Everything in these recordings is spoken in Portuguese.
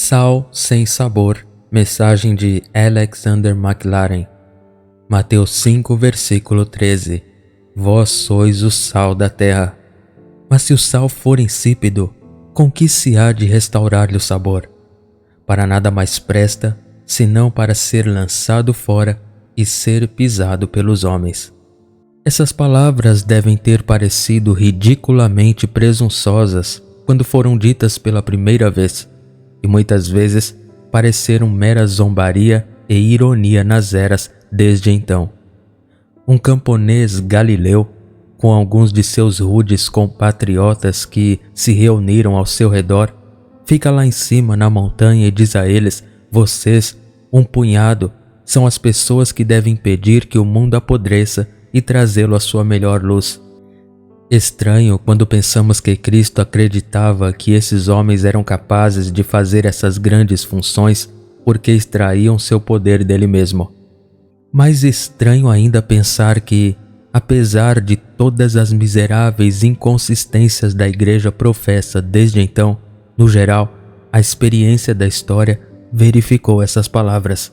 Sal sem sabor. Mensagem de Alexander McLaren. Mateus 5, versículo 13. Vós sois o sal da terra. Mas se o sal for insípido, com que se há de restaurar-lhe o sabor? Para nada mais presta, senão para ser lançado fora e ser pisado pelos homens. Essas palavras devem ter parecido ridiculamente presunçosas quando foram ditas pela primeira vez, e muitas vezes pareceram mera zombaria e ironia nas eras desde então. Um camponês galileu, com alguns de seus rudes compatriotas que se reuniram ao seu redor, fica lá em cima na montanha e diz a eles: vocês, um punhado, são as pessoas que devem impedir que o mundo apodreça e trazê-lo à sua melhor luz. Estranho quando pensamos que Cristo acreditava que esses homens eram capazes de fazer essas grandes funções porque extraíam seu poder dele mesmo. Mais estranho ainda pensar que, apesar de todas as miseráveis inconsistências da igreja professa desde então, no geral, a experiência da história verificou essas palavras.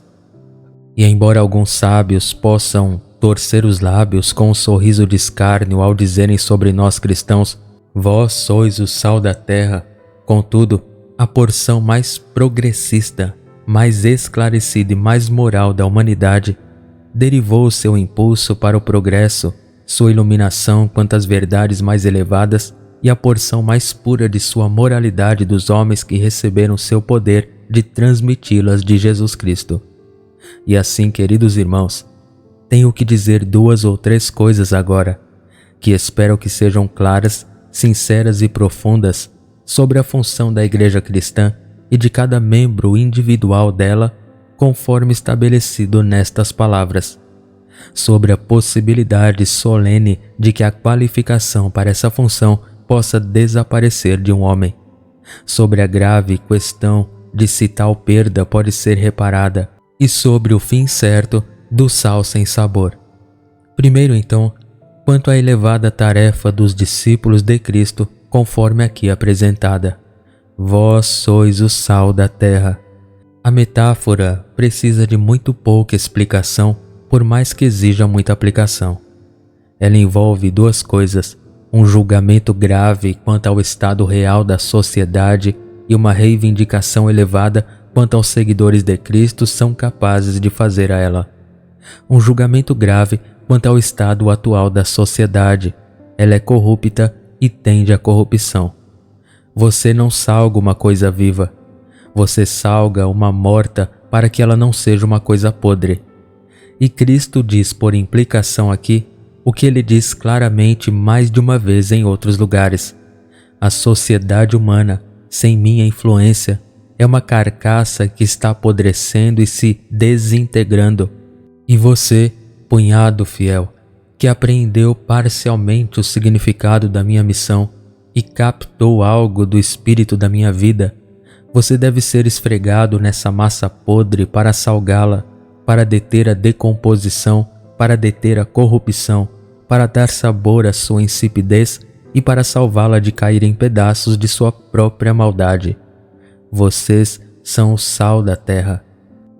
E embora alguns sábios possam torcer os lábios com um sorriso de escárnio ao dizerem sobre nós cristãos: vós sois o sal da terra, contudo, a porção mais progressista, mais esclarecida e mais moral da humanidade derivou seu impulso para o progresso, sua iluminação quanto às verdades mais elevadas e a porção mais pura de sua moralidade dos homens que receberam seu poder de transmiti-las de Jesus Cristo. E assim, queridos irmãos, tenho que dizer 2 ou 3 coisas agora, que espero que sejam claras, sinceras e profundas sobre a função da igreja cristã e de cada membro individual dela, conforme estabelecido nestas palavras, sobre a possibilidade solene de que a qualificação para essa função possa desaparecer de um homem, sobre a grave questão de se tal perda pode ser reparada e sobre o fim certo do sal sem sabor. Primeiro, então, quanto à elevada tarefa dos discípulos de Cristo, conforme aqui apresentada. Vós sois o sal da terra. A metáfora precisa de muito pouca explicação, por mais que exija muita aplicação. Ela envolve 2 coisas: um julgamento grave quanto ao estado real da sociedade e uma reivindicação elevada quanto aos seguidores de Cristo são capazes de fazer a ela. Um julgamento grave quanto ao estado atual da sociedade. Ela é corrupta e tende à corrupção. Você não salga uma coisa viva. Você salga uma morta para que ela não seja uma coisa podre. E Cristo diz por implicação aqui o que ele diz claramente mais de uma vez em outros lugares. A sociedade humana, sem minha influência, é uma carcaça que está apodrecendo e se desintegrando. E você, punhado fiel, que apreendeu parcialmente o significado da minha missão e captou algo do espírito da minha vida, você deve ser esfregado nessa massa podre para salgá-la, para deter a decomposição, para deter a corrupção, para dar sabor à sua insipidez e para salvá-la de cair em pedaços de sua própria maldade. Vocês são o sal da terra.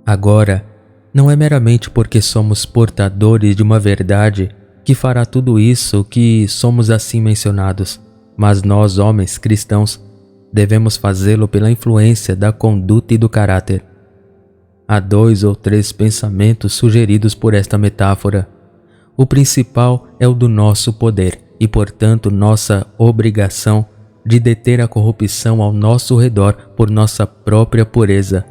Agora, não é meramente porque somos portadores de uma verdade que fará tudo isso que somos assim mencionados, mas nós, homens cristãos, devemos fazê-lo pela influência da conduta e do caráter. Há 2 ou 3 pensamentos sugeridos por esta metáfora. O principal é o do nosso poder e, portanto, nossa obrigação de deter a corrupção ao nosso redor por nossa própria pureza.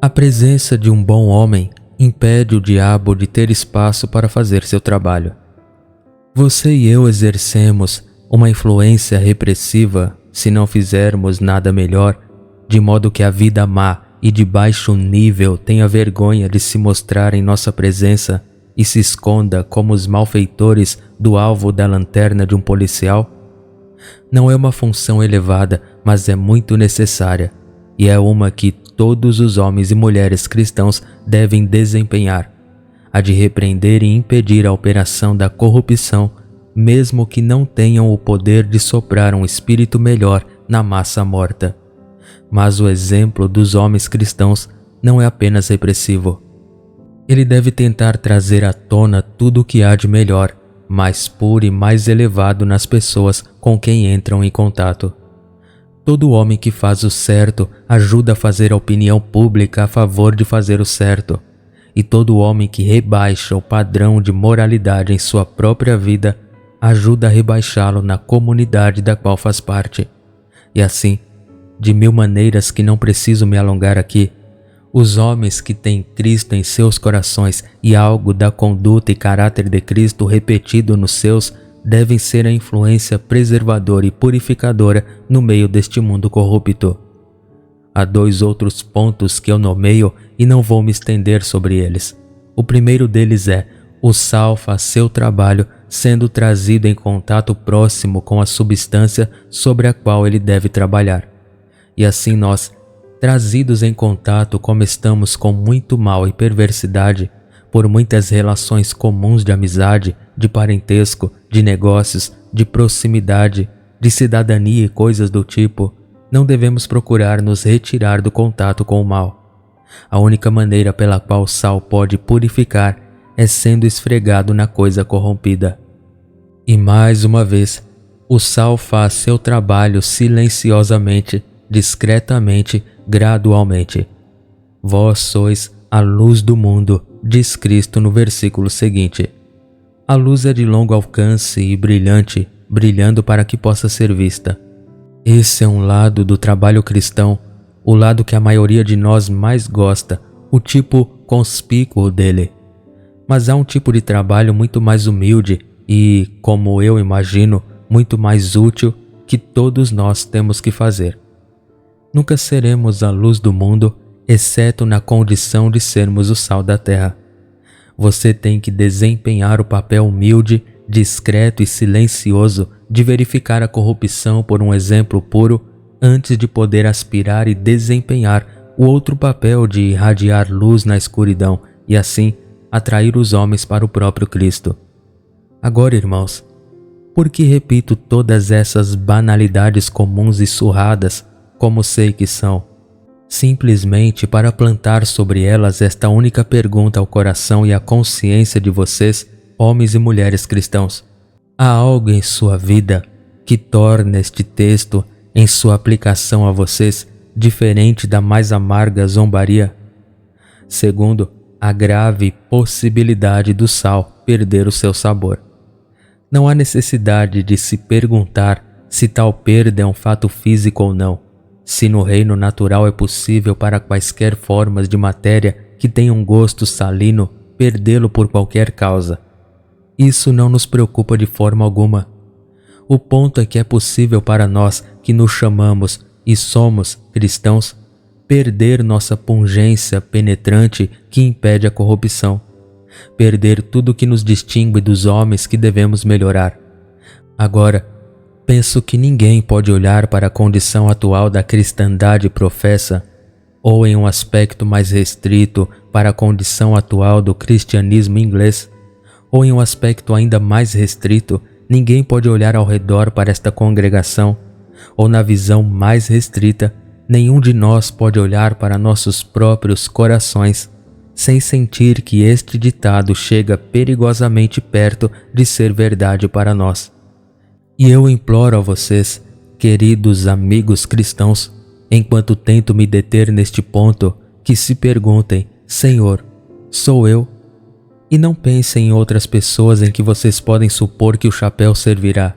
A presença de um bom homem impede o diabo de ter espaço para fazer seu trabalho. Você e eu exercemos uma influência repressiva se não fizermos nada melhor, de modo que a vida má e de baixo nível tenha vergonha de se mostrar em nossa presença e se esconda como os malfeitores do alvo da lanterna de um policial? Não é uma função elevada, mas é muito necessária, e é uma que todos os homens e mulheres cristãos devem desempenhar, a de repreender e impedir a operação da corrupção, mesmo que não tenham o poder de soprar um espírito melhor na massa morta. mas o exemplo dos homens cristãos não é apenas repressivo. Ele deve tentar trazer à tona tudo o que há de melhor, mais puro e mais elevado nas pessoas com quem entram em contato. Todo homem que faz o certo ajuda a fazer a opinião pública a favor de fazer o certo, e todo homem que rebaixa o padrão de moralidade em sua própria vida ajuda a rebaixá-lo na comunidade da qual faz parte. E assim, de mil maneiras que não preciso me alongar aqui, os homens que têm Cristo em seus corações e algo da conduta e caráter de Cristo repetido nos seus devem ser a influência preservadora e purificadora no meio deste mundo corrupto. Há 2 outros pontos que eu nomeio e não vou me estender sobre eles. O primeiro deles é: o sal faz seu trabalho sendo trazido em contato próximo com a substância sobre a qual ele deve trabalhar. E assim nós, trazidos em contato como estamos com muito mal e perversidade, por muitas relações comuns de amizade, de parentesco, de negócios, de proximidade, de cidadania e coisas do tipo, não devemos procurar nos retirar do contato com o mal. A única maneira pela qual o sal pode purificar é sendo esfregado na coisa corrompida. E mais uma vez, o sal faz seu trabalho silenciosamente, discretamente, gradualmente. Vós sois a luz do mundo, diz Cristo no versículo seguinte. A luz é de longo alcance e brilhante, brilhando para que possa ser vista. Esse é um lado do trabalho cristão, o lado que a maioria de nós mais gosta, o tipo conspícuo dele. Mas há um tipo de trabalho muito mais humilde e, como eu imagino, muito mais útil que todos nós temos que fazer. Nunca seremos a luz do mundo, exceto na condição de sermos o sal da terra. Você tem que desempenhar o papel humilde, discreto e silencioso de verificar a corrupção por um exemplo puro antes de poder aspirar e desempenhar o outro papel de irradiar luz na escuridão e assim atrair os homens para o próprio Cristo. Agora, irmãos, por que repito todas essas banalidades comuns e surradas, como sei que são? Simplesmente para plantar sobre elas esta única pergunta ao coração e à consciência de vocês, homens e mulheres cristãos. Há algo em sua vida que torna este texto, em sua aplicação a vocês, diferente da mais amarga zombaria? Segundo, a grave possibilidade do sal perder o seu sabor. Não há necessidade de se perguntar se tal perda é um fato físico ou não, se no reino natural é possível para quaisquer formas de matéria que tenham gosto salino perdê-lo por qualquer causa. Isso não nos preocupa de forma alguma. O ponto é que é possível para nós que nos chamamos e somos cristãos perder nossa pungência penetrante que impede a corrupção, perder tudo que nos distingue dos homens que devemos melhorar. Agora, penso que ninguém pode olhar para a condição atual da cristandade professa, ou em um aspecto mais restrito para a condição atual do cristianismo inglês, ou em um aspecto ainda mais restrito, ninguém pode olhar ao redor para esta congregação, ou na visão mais restrita, nenhum de nós pode olhar para nossos próprios corações sem sentir que este ditado chega perigosamente perto de ser verdade para nós. E eu imploro a vocês, queridos amigos cristãos, enquanto tento me deter neste ponto, que se perguntem: Senhor, sou eu? E não pensem em outras pessoas em que vocês podem supor que o chapéu servirá.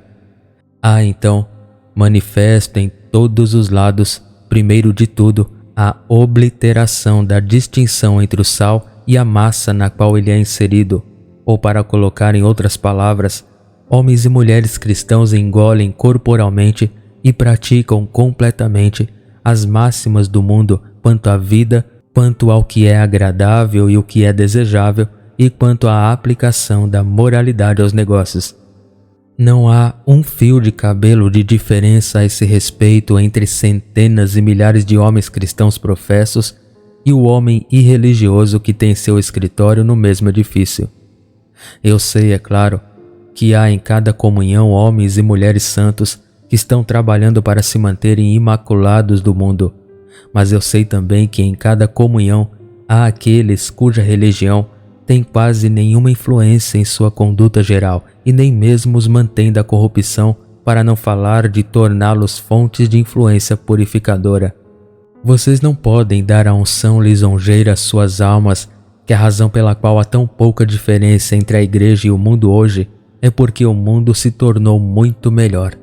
Então, manifesto em todos os lados, primeiro de tudo, a obliteração da distinção entre o sal e a massa na qual ele é inserido, ou para colocar em outras palavras, homens e mulheres cristãos engolem corporalmente e praticam completamente as máximas do mundo quanto à vida, quanto ao que é agradável e o que é desejável, e quanto à aplicação da moralidade aos negócios. Não há um fio de cabelo de diferença a esse respeito entre centenas e milhares de homens cristãos professos e o homem irreligioso que tem seu escritório no mesmo edifício. Eu sei, é claro, que há em cada comunhão homens e mulheres santos que estão trabalhando para se manterem imaculados do mundo, Mas eu sei também que em cada comunhão há aqueles cuja religião tem quase nenhuma influência em sua conduta geral e nem mesmo os mantém da corrupção, para não falar de torná-los fontes de influência purificadora. Vocês não podem dar a unção lisonjeira às suas almas, que a razão pela qual há tão pouca diferença entre a igreja e o mundo hoje é porque o mundo se tornou muito melhor.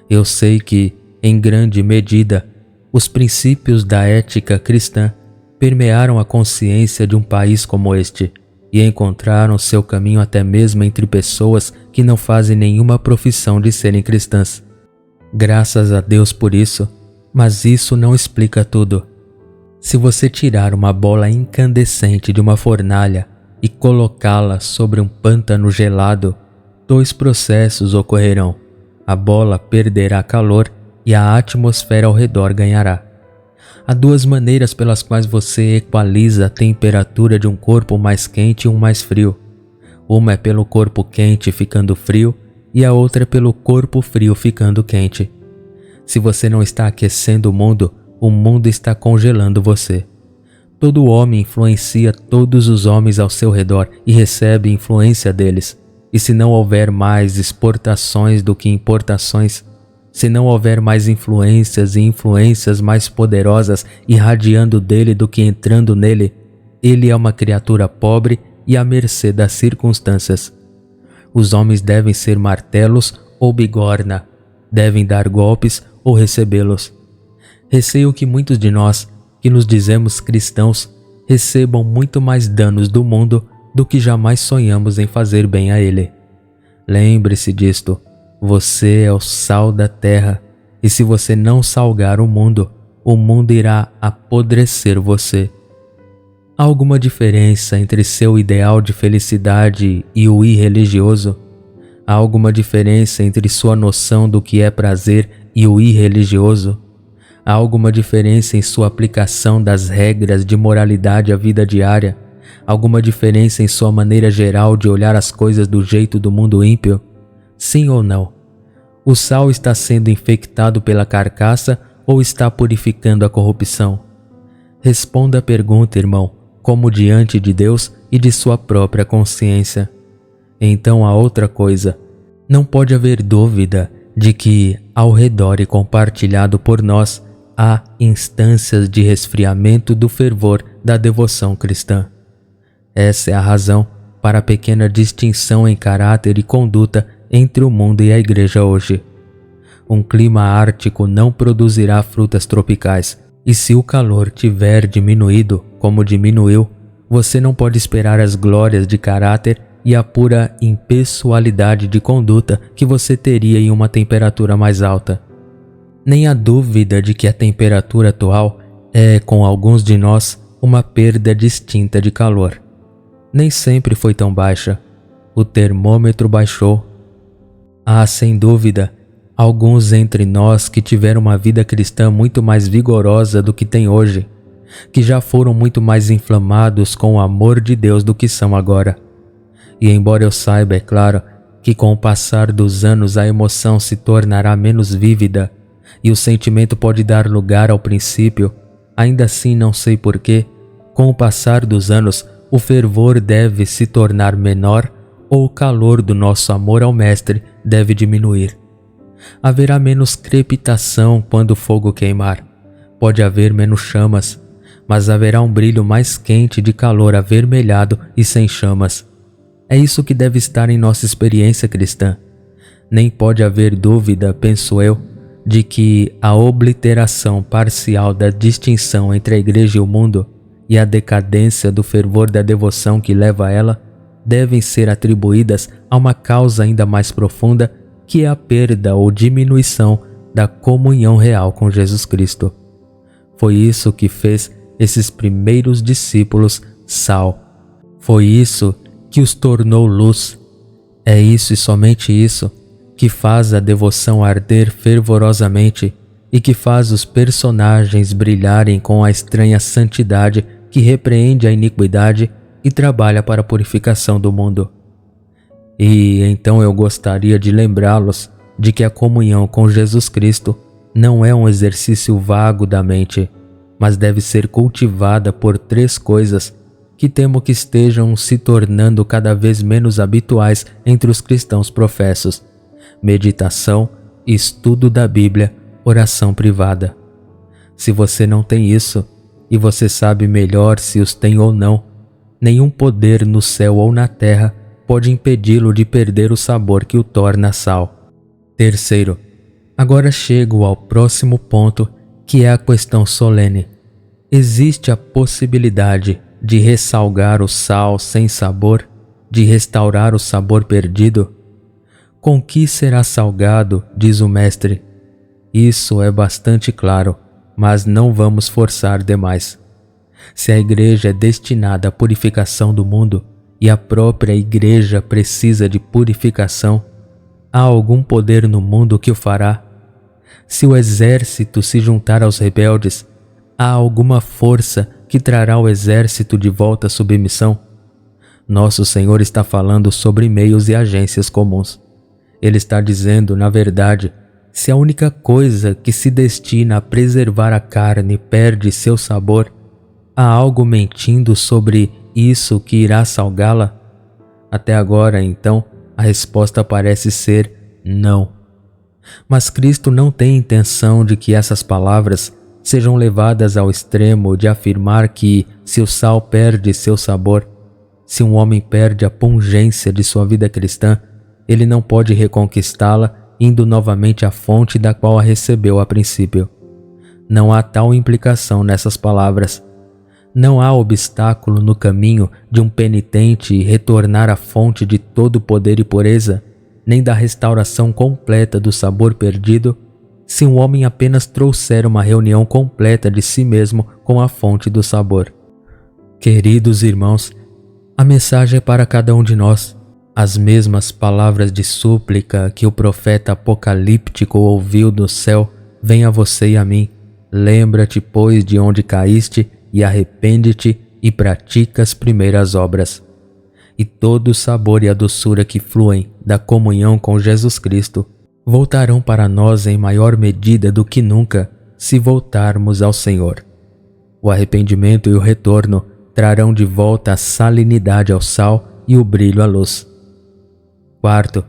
Eu sei que, em grande medida, os princípios da ética cristã permearam a consciência de um país como este e encontraram seu caminho até mesmo entre pessoas que não fazem nenhuma profissão de serem cristãs. Graças a Deus por isso, mas isso não explica tudo. Se você tirar uma bola incandescente de uma fornalha e colocá-la sobre um pântano gelado, dois processos ocorrerão. A bola perderá calor e a atmosfera ao redor ganhará. Há duas maneiras pelas quais você equaliza a temperatura de um corpo mais quente e um mais frio. Uma é pelo corpo quente ficando frio e a outra é pelo corpo frio ficando quente. Se você não está aquecendo o mundo está congelando você. Todo homem influencia todos os homens ao seu redor e recebe influência deles. E se não houver mais exportações do que importações, se não houver mais influências e influências mais poderosas irradiando dele do que entrando nele, ele é uma criatura pobre e à mercê das circunstâncias. Os homens devem ser martelos ou bigorna, devem dar golpes ou recebê-los. Receio que muitos de nós, que nos dizemos cristãos, recebam muito mais danos do mundo do que jamais sonhamos em fazer bem a ele. Lembre-se disto. Você é o sal da terra, e se você não salgar o mundo irá apodrecer você. Há alguma diferença entre seu ideal de felicidade e o irreligioso? Há alguma diferença entre sua noção do que é prazer e o irreligioso? Há alguma diferença em sua aplicação das regras de moralidade à vida diária? Alguma diferença em sua maneira geral de olhar as coisas do jeito do mundo ímpio? Sim ou não? O sal está sendo infectado pela carcaça ou está purificando a corrupção? Responda a pergunta, irmão, como diante de Deus e de sua própria consciência. Então há outra coisa. Não pode haver dúvida de que, ao redor e compartilhado por nós, há instâncias de resfriamento do fervor da devoção cristã. Essa é a razão para a pequena distinção em caráter e conduta entre o mundo e a igreja hoje. Um clima ártico não produzirá frutas tropicais, e se o calor tiver diminuído, como diminuiu, você não pode esperar as glórias de caráter e a pura impessoalidade de conduta que você teria em uma temperatura mais alta. Nem há dúvida de que a temperatura atual é, com alguns de nós, uma perda distinta de calor. Nem sempre foi tão baixa. O termômetro baixou. Há, sem dúvida, alguns entre nós que tiveram uma vida cristã muito mais vigorosa do que tem hoje, que já foram muito mais inflamados com o amor de Deus do que são agora. E embora eu saiba, é claro, que com o passar dos anos a emoção se tornará menos vívida e o sentimento pode dar lugar ao princípio, ainda assim não sei porquê, com o passar dos anos o fervor deve se tornar menor ou o calor do nosso amor ao Mestre deve diminuir. Haverá menos crepitação quando o fogo queimar. Pode haver menos chamas, mas haverá um brilho mais quente de calor avermelhado e sem chamas. É isso que deve estar em nossa experiência cristã. Nem pode haver dúvida, penso eu, de que a obliteração parcial da distinção entre a igreja e o mundo e a decadência do fervor da devoção que leva a ela devem ser atribuídas a uma causa ainda mais profunda, que é a perda ou diminuição da comunhão real com Jesus Cristo. Foi isso que fez esses primeiros discípulos sal. Foi isso que os tornou luz. É isso e somente isso que faz a devoção arder fervorosamente e que faz os personagens brilharem com a estranha santidade que repreende a iniquidade e trabalha para a purificação do mundo. E então eu gostaria de lembrá-los de que a comunhão com Jesus Cristo não é um exercício vago da mente, mas deve ser cultivada por 3 coisas que temo que estejam se tornando cada vez menos habituais entre os cristãos professos: meditação, estudo da Bíblia, oração privada. Se você não tem isso, e você sabe melhor se os tem ou não, nenhum poder no céu ou na terra pode impedi-lo de perder o sabor que o torna sal. Terceiro, agora chego ao próximo ponto, que é a questão solene. Existe a possibilidade de ressalgar o sal sem sabor, de restaurar o sabor perdido? Com que será salgado, diz o mestre? Isso é bastante claro, mas não vamos forçar demais. Se a igreja é destinada à purificação do mundo e a própria igreja precisa de purificação, há algum poder no mundo que o fará? Se o exército se juntar aos rebeldes, há alguma força que trará o exército de volta à submissão? Nosso Senhor está falando sobre meios e agências comuns. Ele está dizendo, na verdade, se a única coisa que se destina a preservar a carne perde seu sabor, há algo mentindo sobre isso que irá salgá-la? Até agora, então, a resposta parece ser não. Mas Cristo não tem intenção de que essas palavras sejam levadas ao extremo de afirmar que, se o sal perde seu sabor, se um homem perde a pungência de sua vida cristã, ele não pode reconquistá-la indo novamente à fonte da qual a recebeu a princípio. Não há tal implicação nessas palavras. Não há obstáculo no caminho de um penitente retornar à fonte de todo poder e pureza, nem da restauração completa do sabor perdido, se um homem apenas trouxer uma reunião completa de si mesmo com a fonte do sabor. Queridos irmãos, a mensagem é para cada um de nós. As mesmas palavras de súplica que o profeta apocalíptico ouviu do céu vêm a você e a mim. Lembra-te, pois, de onde caíste, e arrepende-te e pratica as primeiras obras. E todo o sabor e a doçura que fluem da comunhão com Jesus Cristo voltarão para nós em maior medida do que nunca, se voltarmos ao Senhor. O arrependimento e o retorno trarão de volta a salinidade ao sal e o brilho à luz. Quarto,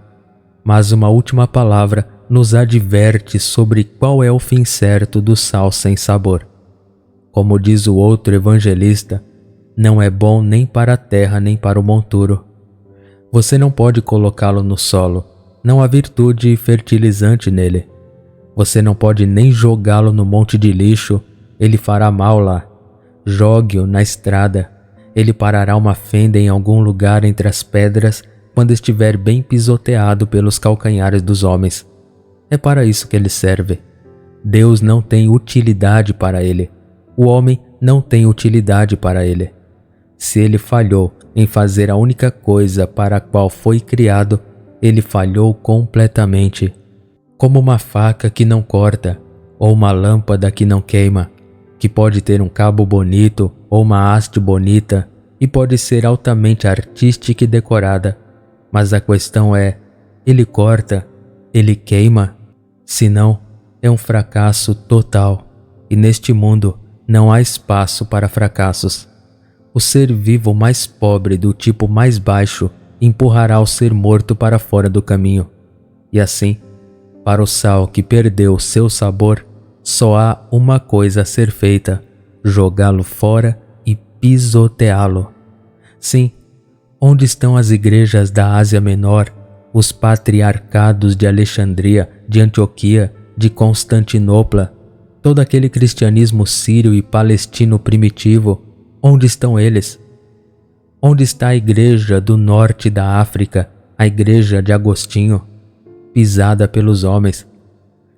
mas uma última palavra nos adverte sobre qual é o fim certo do sal sem sabor. Como diz o outro evangelista, não é bom nem para a terra nem para o monturo. Você não pode colocá-lo no solo, não há virtude fertilizante nele. Você não pode nem jogá-lo no monte de lixo, ele fará mal lá. Jogue-o na estrada, ele parará uma fenda em algum lugar entre as pedras quando estiver bem pisoteado pelos calcanhares dos homens. É para isso que ele serve. Deus não tem utilidade para ele. O homem não tem utilidade para ele. Se ele falhou em fazer a única coisa para a qual foi criado, ele falhou completamente. Como uma faca que não corta, ou uma lâmpada que não queima, que pode ter um cabo bonito ou uma haste bonita e pode ser altamente artística e decorada, mas a questão é, ele corta, ele queima? Se não, é um fracasso total, e neste mundo não há espaço para fracassos. O ser vivo mais pobre do tipo mais baixo empurrará o ser morto para fora do caminho. E assim, para o sal que perdeu seu sabor, só há uma coisa a ser feita: jogá-lo fora e pisoteá-lo. Sim, onde estão as igrejas da Ásia Menor, os patriarcados de Alexandria, de Antioquia, de Constantinopla, todo aquele cristianismo sírio e palestino primitivo? Onde estão eles? Onde está a igreja do norte da África, a igreja de Agostinho, pisada pelos homens?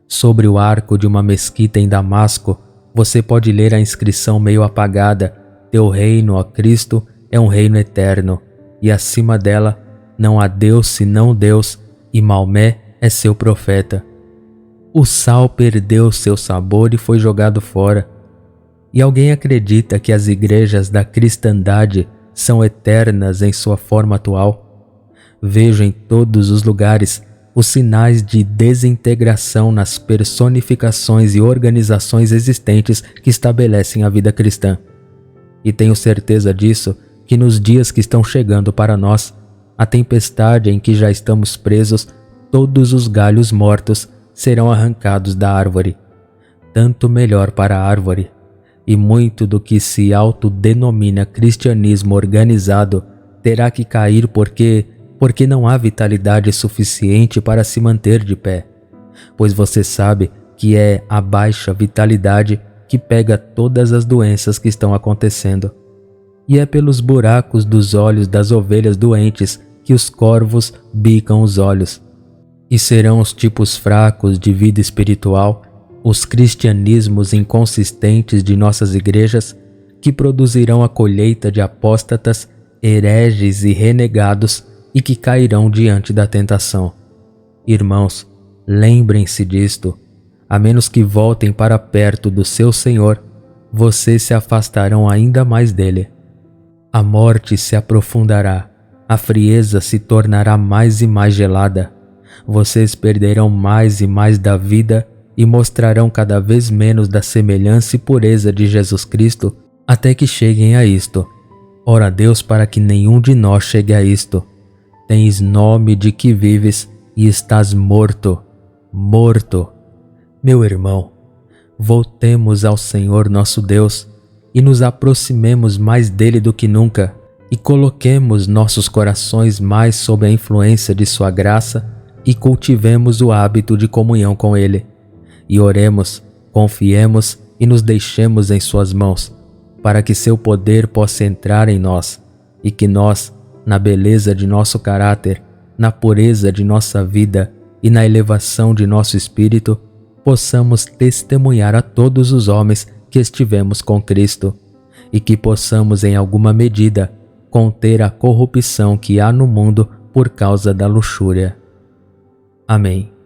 Sobre o arco de uma mesquita em Damasco, você pode ler a inscrição meio apagada: Teu reino, ó Cristo, é um reino eterno, e acima dela não há Deus senão Deus, e Maomé é seu profeta. O sal perdeu seu sabor e foi jogado fora. E alguém acredita que as igrejas da cristandade são eternas em sua forma atual? Vejo em todos os lugares os sinais de desintegração nas personificações e organizações existentes que estabelecem a vida cristã. E tenho certeza disso, que nos dias que estão chegando para nós, a tempestade em que já estamos presos, todos os galhos mortos serão arrancados da árvore. Tanto melhor para a árvore, e muito do que se autodenomina cristianismo organizado terá que cair porque não há vitalidade suficiente para se manter de pé, pois você sabe que é a baixa vitalidade que pega todas as doenças que estão acontecendo. E é pelos buracos dos olhos das ovelhas doentes que os corvos bicam os olhos. E serão os tipos fracos de vida espiritual, os cristianismos inconsistentes de nossas igrejas, que produzirão a colheita de apóstatas, hereges e renegados e que cairão diante da tentação. Irmãos, lembrem-se disto. A menos que voltem para perto do seu Senhor, vocês se afastarão ainda mais dele. A morte se aprofundará, a frieza se tornará mais e mais gelada. Vocês perderão mais e mais da vida e mostrarão cada vez menos da semelhança e pureza de Jesus Cristo, até que cheguem a isto. Ora a Deus para que nenhum de nós chegue a isto. Tens nome de que vives e estás morto, morto. Meu irmão, voltemos ao Senhor nosso Deus e nos aproximemos mais dele do que nunca e coloquemos nossos corações mais sob a influência de sua graça e cultivemos o hábito de comunhão com ele. E oremos, confiemos e nos deixemos em suas mãos, para que seu poder possa entrar em nós e que nós, na beleza de nosso caráter, na pureza de nossa vida e na elevação de nosso espírito, possamos testemunhar a todos os homens que estivemos com Cristo e que possamos, em alguma medida, conter a corrupção que há no mundo por causa da luxúria. Amém.